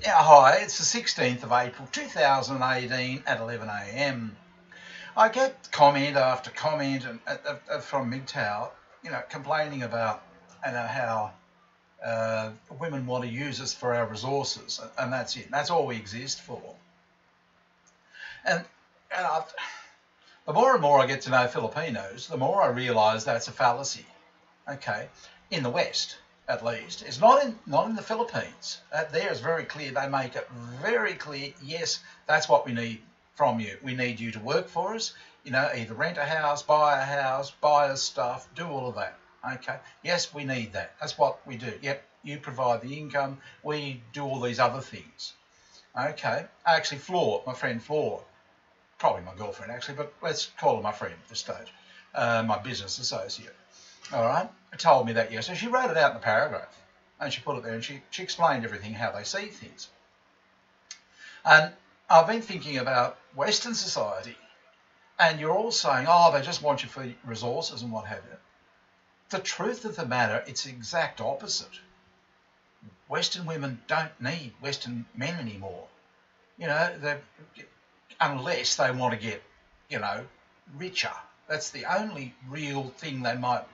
Yeah, hi, it's the 16th of April 2018 at 11 a.m. I get comment after comment from mgtow, complaining about how women want to use us for our resources, and that's it. That's all we exist for. And, and the more and more I get to know Filipinos, the more I realise that's a fallacy. Okay, in the West, at least, it's not in the Philippines. There is very clear. They make it very clear. Yes, that's what we need from you. We need you to work for us. Either rent a house, buy us stuff, do all of that. Okay. Yes, we need that. That's what we do. Yep. You provide the income. We do all these other things. Okay. Actually, my friend Floor, probably my girlfriend actually, but let's call her my friend at this stage, my business associate. All right, told me that yesterday. She wrote it out in a paragraph, and she put it there, and she explained everything, how they see things. And I've been thinking about Western society, and you're all saying, oh, they just want you for resources and what have you. The truth of the matter, it's the exact opposite. Western women don't need Western men anymore. Unless they want to get, richer. That's the only real thing they might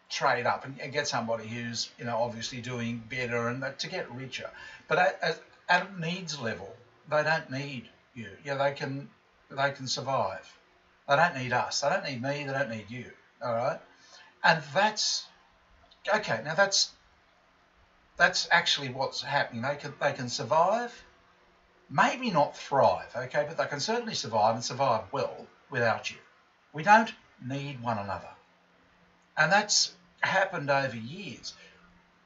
trade up and get somebody who's obviously doing better and to get richer. But at a needs level, they don't need you. Yeah, they can survive. They don't need us. They don't need me. They don't need you. All right, and that's okay. Now that's actually what's happening. They can survive, maybe not thrive. Okay, but they can certainly survive and survive well without you. We don't need one another, and that's happened over years.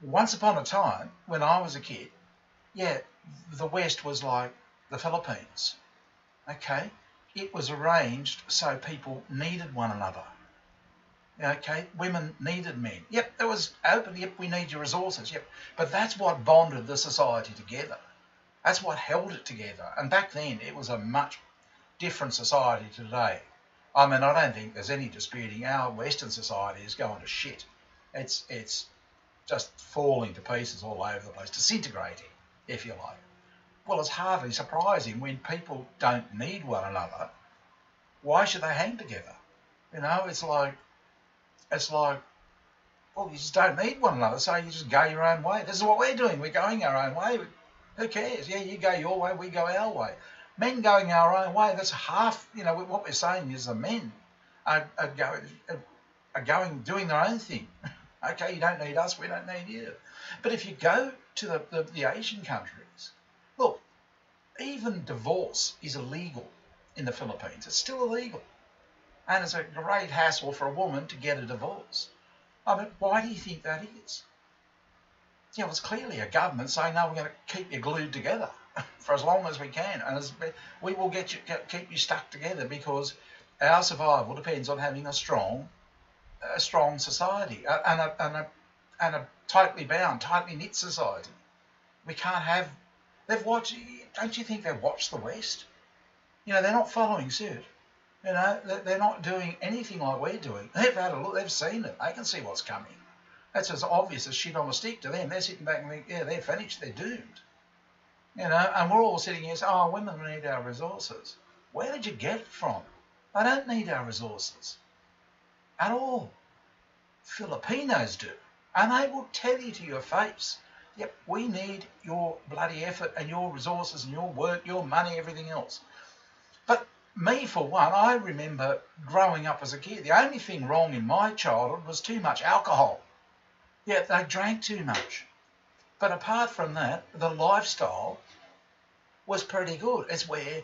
Once upon a time, when I was a kid, yeah, the West was like the Philippines. Okay, it was arranged so people needed one another. Okay, women needed men. Yep, it was open. Yep, we need your resources. Yep, but that's what bonded the society together. That's what held it together. And back then, it was a much different society to today. I mean, I don't think there's any disputing our Western society is going to shit. It's just falling to pieces all over the place, disintegrating, if you like. Well, it's hardly surprising when people don't need one another. Why should they hang together? It's like, well, you just don't need one another, so you just go your own way. This is what we're doing. We're going our own way. Who cares? Yeah, you go your way, we go our way. Men going our own way, that's half, what we're saying is the men are doing their own thing. Okay, you don't need us, we don't need you. But if you go to the Asian countries, look, even divorce is illegal in the Philippines. It's still illegal. And it's a great hassle for a woman to get a divorce. I mean, why do you think that is? It's clearly a government saying, no, we're going to keep you glued together for as long as we can. And we will keep you stuck together because our survival depends on having a strong society and a tightly bound, tightly knit society. We can't have. Don't you think they've watched the West? They're not following suit. They're not doing anything like we're doing. They've had a look. They've seen it. They can see what's coming. That's as obvious as shit on a stick to them. They're sitting back and think, yeah, they're finished. They're doomed. And we're all sitting here saying, oh, women need our resources. Where did you get it from? They don't need our resources at all. Filipinos do. And they will tell you to your face, yep, we need your bloody effort and your resources and your work, your money, everything else. But me, for one, I remember growing up as a kid. The only thing wrong in my childhood was too much alcohol. Yeah, they drank too much. But apart from that, the lifestyle was pretty good. It's where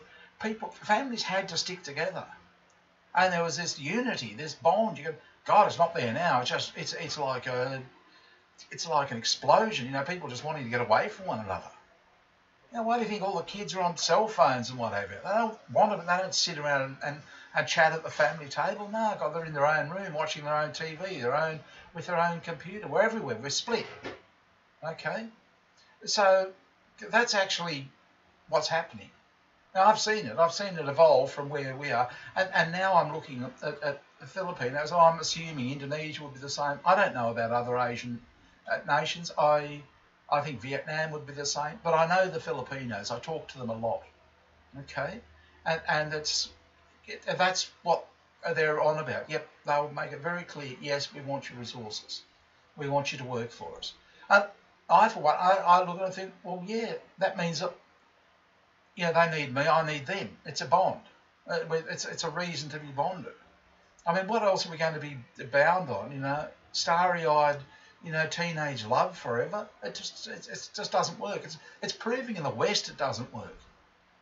families had to stick together. And there was this unity, this bond. God, it's not there now. It's like an explosion. People just wanting to get away from one another. Why do you think all the kids are on cell phones and what have you? They don't want to. They don't sit around and chat at the family table. No, God, they're in their own room watching their own TV, with their own computer. We're everywhere. We're split. Okay, so that's actually what's happening. Now, I've seen it. I've seen it evolve from where we are. And now I'm looking at the Philippines. I'm assuming Indonesia will be the same. I don't know about other Asian nations. I I think Vietnam would be the same, but I know the Filipinos. I talk to them a lot. Okay, and that's what they're on about. Yep, they'll make it very clear. Yes, we want your resources. We want you to work for us. And I, for one, I look at it and think, well, yeah, that means that they need me, I need them. It's a bond. It's a reason to be bonded. I mean, what else are we going to be bound on? Starry-eyed, teenage love forever. It just doesn't work. It's proving in the West it doesn't work.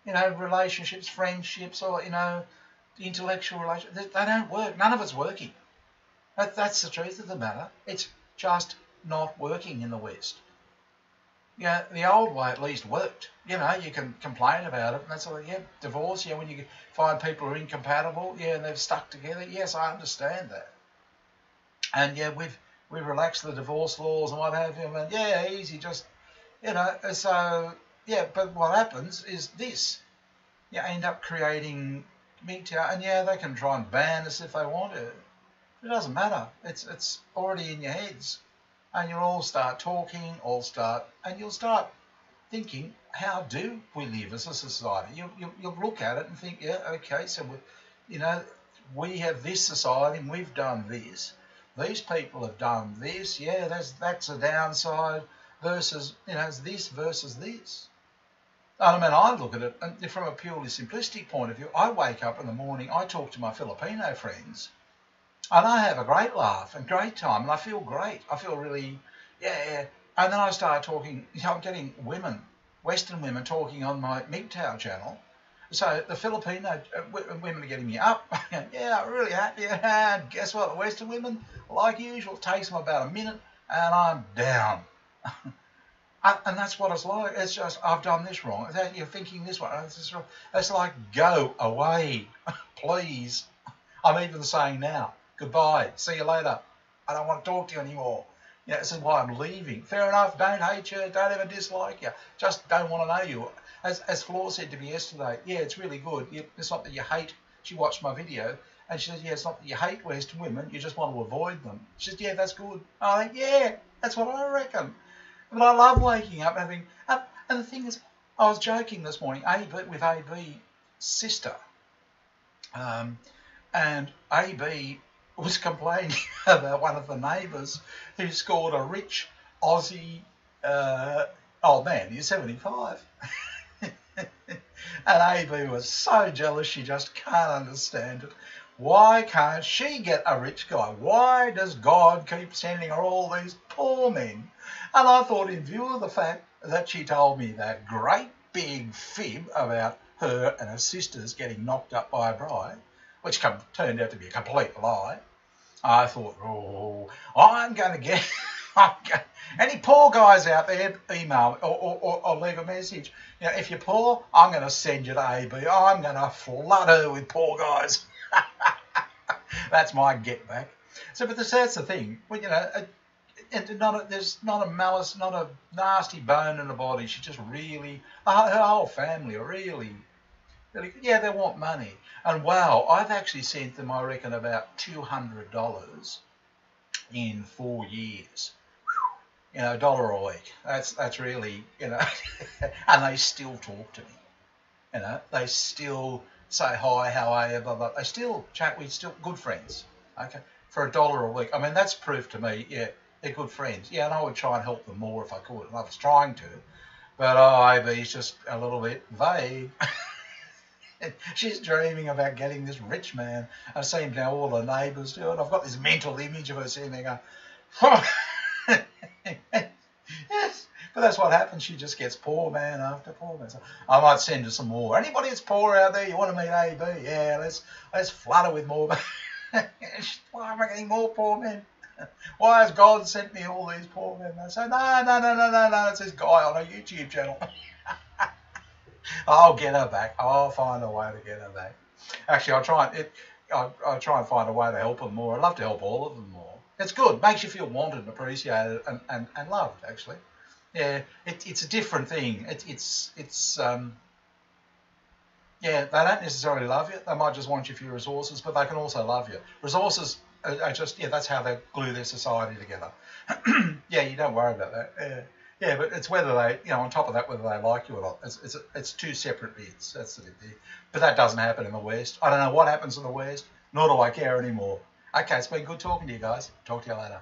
Relationships, friendships, or the intellectual relations, they don't work. None of it's working. That's the truth of the matter. It's just not working in the West. The old way at least worked. You can complain about it, and that's all. Yeah, divorce. Yeah, when you find people who are incompatible. Yeah, and they've stuck together. Yes, I understand that. And yeah, we've relaxed the divorce laws and what have you. And yeah, easy, just So yeah, but what happens is this. You end up creating mgtow, and yeah, they can try and ban us if they want to. It doesn't matter. It's already in your heads. And you'll all start talking, and you'll start thinking, how do we live as a society? You'll look at it and think, yeah, okay, so we have this society and we've done this. These people have done this. Yeah, that's a downside versus, it's this versus this. I mean, I look at it and from a purely simplistic point of view. I wake up in the morning, I talk to my Filipino friends, and I have a great laugh and great time, and I feel great. I feel really, yeah. And then I start talking, I'm getting Western women talking on my mgtow channel. So the Filipino women are getting me up. Yeah, I'm really happy. And guess what? The Western women, like usual, it takes them about a minute, and I'm down. And that's what it's like. It's just, I've done this wrong. You're thinking this way. It's like, go away, please. I'm even saying now, goodbye, see you later. I don't want to talk to you anymore. This is why I'm leaving. Fair enough, don't hate you, don't ever dislike you. Just don't want to know you. As Flor said to me yesterday, yeah, it's really good. It's not that you hate. She watched my video, and she said, yeah, it's not that you hate Western women, you just want to avoid them. She said, yeah, that's good. I think, yeah, that's what I reckon. But I love waking up and having... And the thing is, I was joking this morning with AB's sister. And AB was complaining about one of the neighbours who scored a rich Aussie old man. He's 75. And AB was so jealous, she just can't understand it. Why can't she get a rich guy? Why does God keep sending her all these poor men? And I thought, in view of the fact that she told me that great big fib about her and her sisters getting knocked up by a bride, which turned out to be a complete lie, I thought, oh, I'm going to get... Any poor guys out there, email or leave a message. If you're poor, I'm going to send you to AB. I'm going to flood her with poor guys. That's my get back. So, but that's the thing. Well, there's not a malice, not a nasty bone in the body. She just really, her whole family are really, yeah, they want money. And wow, I've actually sent them, I reckon, about $200 in 4 years. $1 a week. That's really, and they still talk to me. They still say hi, how are you, blah, blah. They still chat, we're still good friends, okay, for $1 a week. I mean, that's proof to me, yeah, they're good friends. Yeah, and I would try and help them more if I could, and I was trying to, but AB's just a little bit vague. She's dreaming about getting this rich man. I've seen now all the neighbours do it. I've got this mental image of her sitting there going, yes. But that's what happens. She just gets poor man after poor man. So I might send her some more. Anybody that's poor out there, you want to meet AB? Yeah, let's flood her with more. Why am I getting more poor men? Why has God sent me all these poor men? I say, no. It's this guy on a YouTube channel. I'll get her back. I'll find a way to get her back. Actually, I'll try and find a way to help them more. I'd love to help all of them more. It's good. Makes you feel wanted and appreciated and loved, actually. Yeah, it's a different thing. Yeah, they don't necessarily love you. They might just want you for your resources, but they can also love you. Resources are just, yeah, that's how they glue their society together. Yeah, you don't worry about that. Yeah, but it's whether they, on top of that, whether they like you or not. It's two separate bits. That's the bit there. But that doesn't happen in the West. I don't know what happens in the West, nor do I care anymore. Okay, it's been good talking to you guys. Talk to you later.